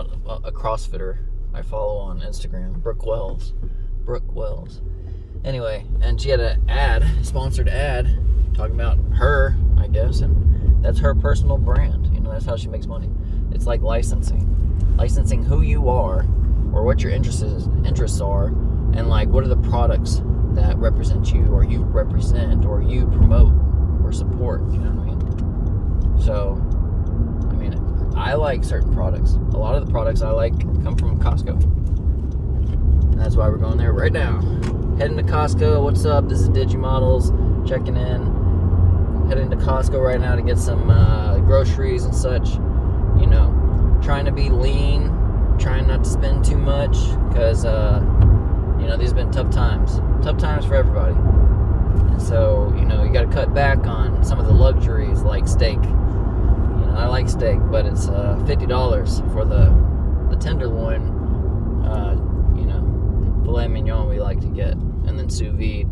about a CrossFitter I follow on Instagram, Brooke Wells. Anyway, and she had a sponsored ad talking about her, I guess, and that's her personal brand. That's how she makes money. It's like licensing who you are, or what your interests are, and like what are the products that represent you, or you represent, or you promote or support. You know what I mean? So, I like certain products. A lot of the products I like come from Costco, and that's why we're going there right now. Heading to Costco. What's up? This is DigiModels checking in. Heading to Costco right now to get some groceries and such. Trying to be lean, trying not to spend too much, because these have been tough times for everybody. And so you got to cut back on some of the luxuries like steak. I like steak, but it's $50 for the tenderloin, filet mignon we like to get, and then sous vide.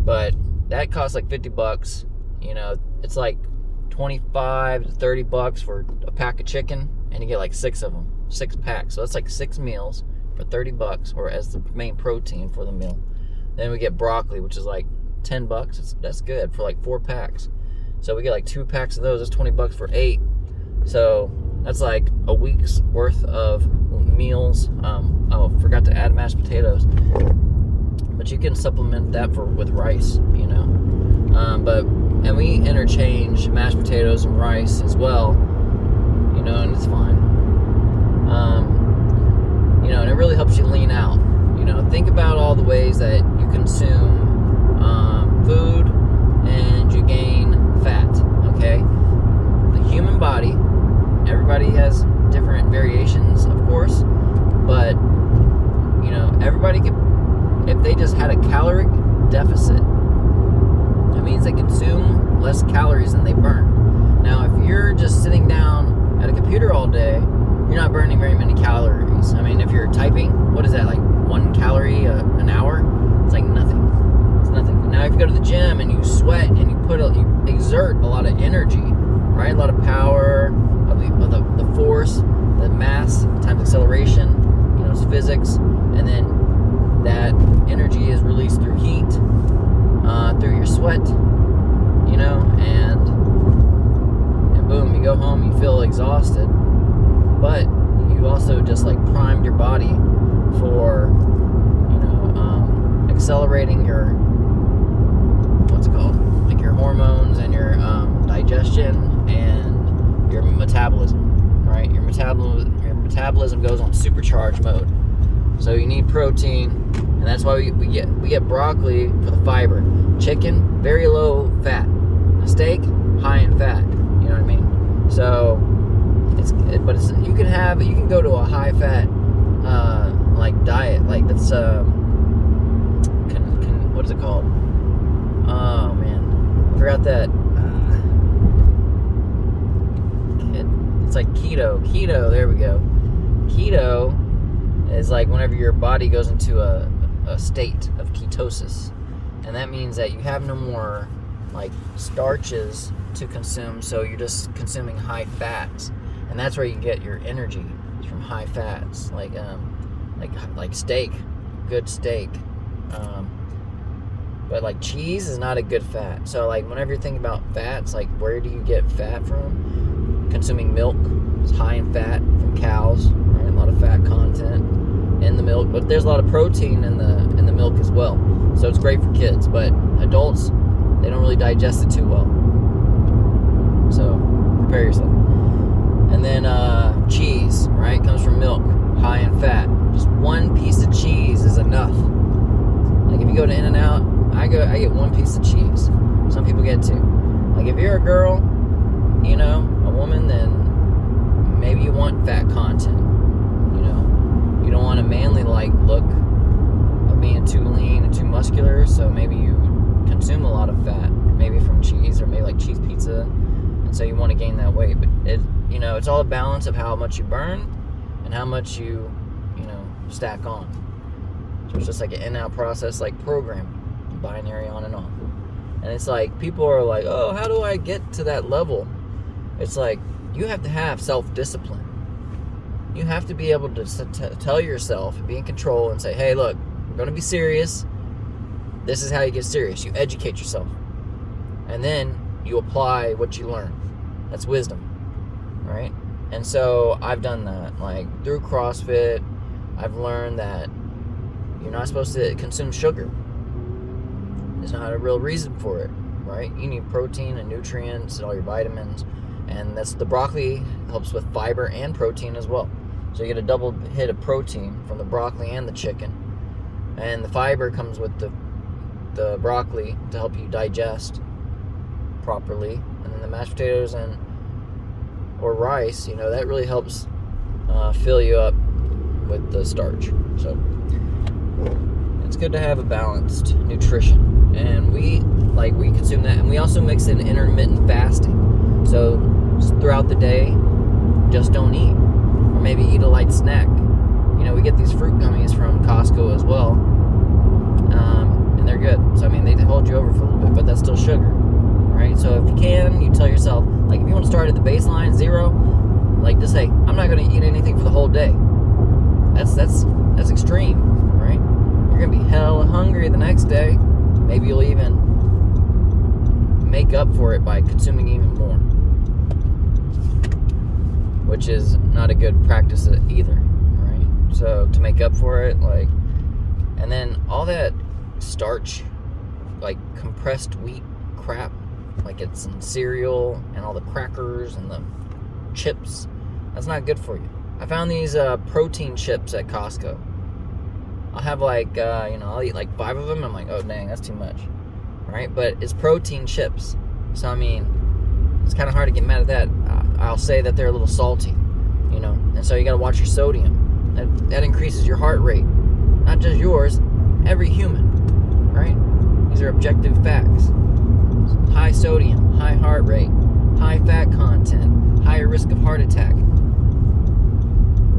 But that costs like $50. It's like $25 to $30 for a pack of chicken, and you get like 6 of them, 6 packs. So that's like 6 meals for $30, or as the main protein for the meal. Then we get broccoli, which is like $10. That's good for like 4 packs. So we get like 2 packs of those. That's $20 for 8. So that's like a week's worth of meals. Forgot to add mashed potatoes, but you can supplement that with rice. And we interchange mashed potatoes and rice as well. And it's fine. And it really helps you lean out. Think about all the ways that you consume food and you gain fat. Okay, the human body. Everybody has different variations, of course, but everybody could, if they just had a caloric deficit, it means they consume less calories than they burn. Now, if you're just sitting down at a computer all day, you're not burning very many calories. If you're typing, what is that, like 1 calorie an hour? It's like nothing. It's nothing. Now, if you go to the gym and you sweat and you exert a lot of energy, right? A lot of power, of the force, the mass times acceleration, it's physics, and then that energy is released through heat, through your sweat, and boom, you go home, you feel exhausted, but you also just like primed your body for, accelerating your, what's it called, like your hormones and your digestion and your metabolism, right? Your metabolism goes on supercharge mode. So you need protein, and that's why we get broccoli for the fiber. Chicken, very low fat. A steak, high in fat. You know what I mean? So you can go to a high fat like diet, like that's what is it called? Oh man, I forgot that. It's like keto, there we go. Keto is like whenever your body goes into a state of ketosis, and that means that you have no more like starches to consume, so you're just consuming high fats, and that's where you get your energy, from high fats, like steak, good steak, but like cheese is not a good fat. So like whenever you're thinking about fats, like where do you get fat from? Consuming milk is high in fat from cows, right? A lot of fat content in the milk, but there's a lot of protein in the milk as well. So it's great for kids, but adults, they don't really digest it too well. So prepare yourself. And then cheese, right, comes from milk, high in fat. Just 1 piece of cheese is enough. Like if you go to In-N-Out, I get 1 piece of cheese. Some people get 2. Like if you're a girl, a woman, then maybe you want fat content. You don't want a manly like look of being too lean and too muscular, so maybe you consume a lot of fat, maybe from cheese or maybe like cheese pizza, and so you want to gain that weight. But it's all a balance of how much you burn and how much you stack on. So it's just like an in-out process, like programming, binary on and off. And it's like people are like, oh, how do I get to that level? It's like you have to have self-discipline. you have to be able to tell yourself, be in control, and say, hey, look, we're going to be serious. This is how you get serious. You educate yourself. And then you apply what you learn. That's wisdom, right? And so I've done that. Like, through CrossFit, I've learned that you're not supposed to consume sugar. There's not a real reason for it, right? You need protein and nutrients and all your vitamins. And that's the broccoli helps with fiber and protein as well. So you get a double hit of protein from the broccoli and the chicken. And the fiber comes with the broccoli to help you digest properly. And then the mashed potatoes or rice, that really helps fill you up with the starch. So it's good to have a balanced nutrition. And we consume that. And we also mix in intermittent fasting. So throughout the day, just don't eat. Or maybe eat a light snack. We get these fruit gummies from Costco as well. And they're good. So, they hold you over for a little bit, but that's still sugar, right? So if you can, you tell yourself, like, if you want to start at the baseline, 0, like, just say, I'm not going to eat anything for the whole day. That's extreme, right? You're going to be hella hungry the next day. Maybe you'll even make up for it by consuming even more, which is not a good practice either, right? So to make up for it, and then all that starch, like compressed wheat crap, like it's in cereal and all the crackers and the chips, that's not good for you. I found these protein chips at Costco. I'll have I'll eat like 5 of them. I'm like, oh dang, that's too much, right? But it's protein chips, so it's kind of hard to get mad at that. I'll say that they're a little salty, and so you got to watch your sodium. That increases your heart rate, not just yours, every human, right? These are objective facts. High sodium, high heart rate, high fat content, higher risk of heart attack,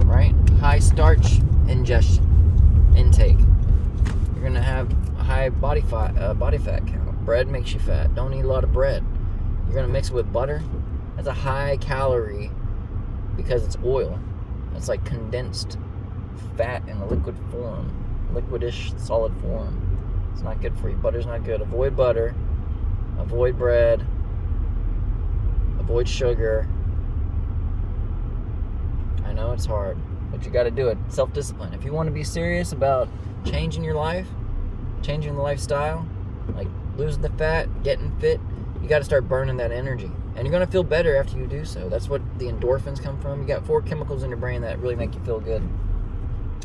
right? High starch intake. You're gonna have a high body fat count. Bread makes you fat. Don't eat a lot of bread. You're gonna mix it with butter. That's a high calorie because it's oil. It's like condensed fat in a liquid form, liquidish solid form. It's not good for you. Butter's not good. Avoid butter. Avoid bread. Avoid sugar. I know it's hard, but you got to do it. Self-discipline. If you want to be serious about changing your life, changing the lifestyle, like losing the fat, getting fit, you got to start burning that energy. And you're going to feel better after you do so. That's what the endorphins come from. You got 4 chemicals in your brain that really make you feel good.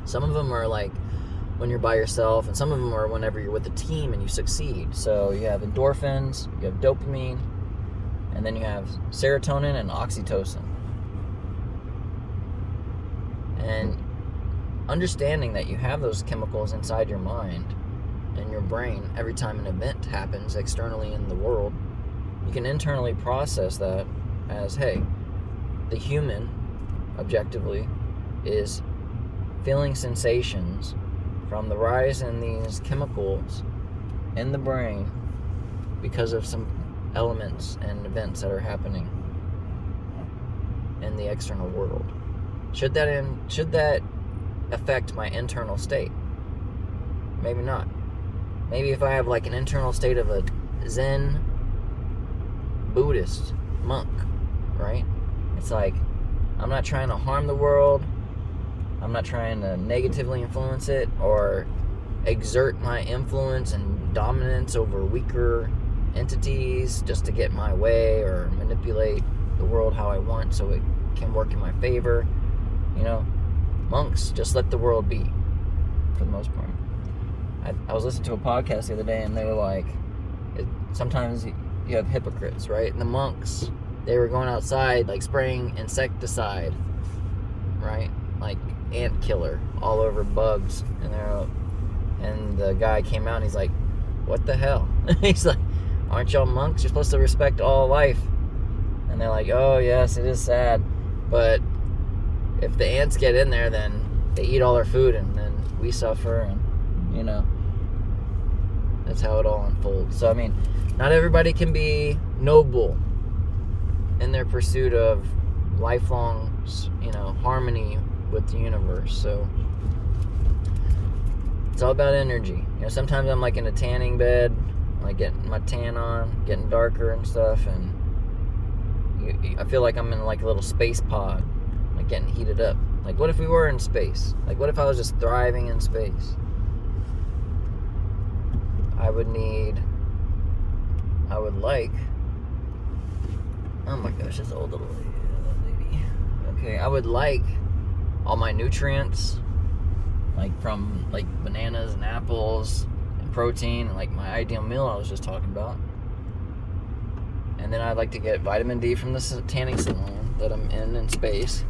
Some of them are like when you're by yourself, and some of them are whenever you're with a team and you succeed. So you have endorphins, you have dopamine, and then you have serotonin and oxytocin. And understanding that you have those chemicals inside your mind and your brain every time an event happens externally in the world, you can internally process that as, hey, the human, objectively, is feeling sensations from the rise in these chemicals in the brain because of some elements and events that are happening in the external world. Should that affect my internal state? Maybe not. Maybe if I have like an internal state of a Zen Buddhist monk, right? It's like, I'm not trying to harm the world. I'm not trying to negatively influence it or exert my influence and dominance over weaker entities just to get my way or manipulate the world how I want so it can work in my favor. Monks just let the world be, for the most part. I was listening to a podcast the other day, and they were like, sometimes you have hypocrites, right? And the monks, they were going outside, like spraying insecticide, right? Like ant killer all over bugs. And the guy came out and he's like, what the hell? He's like, aren't y'all monks? You're supposed to respect all life. And they're like, oh yes, it is sad, but if the ants get in there, then they eat all our food and then we suffer, and that's how it all unfolds. So not everybody can be noble in their pursuit of lifelong harmony with the universe. So it's all about energy. You know, sometimes I'm like in a tanning bed, like getting my tan on, getting darker and stuff, and I feel like I'm in like a little space pod, like getting heated up. Like, what if we were in space? Like, what if I was just thriving in space? I would like, oh my gosh, this old little lady. Okay, I would like all my nutrients, like from like bananas and apples and protein, and like my ideal meal I was just talking about. And then I'd like to get vitamin D from the tanning salon that I'm in space.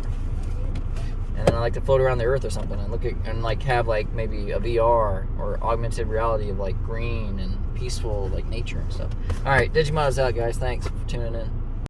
And then I like to float around the earth or something and look at and like have like maybe a VR or augmented reality of like green and peaceful like nature and stuff. All right, DigiModels out, guys. Thanks for tuning in.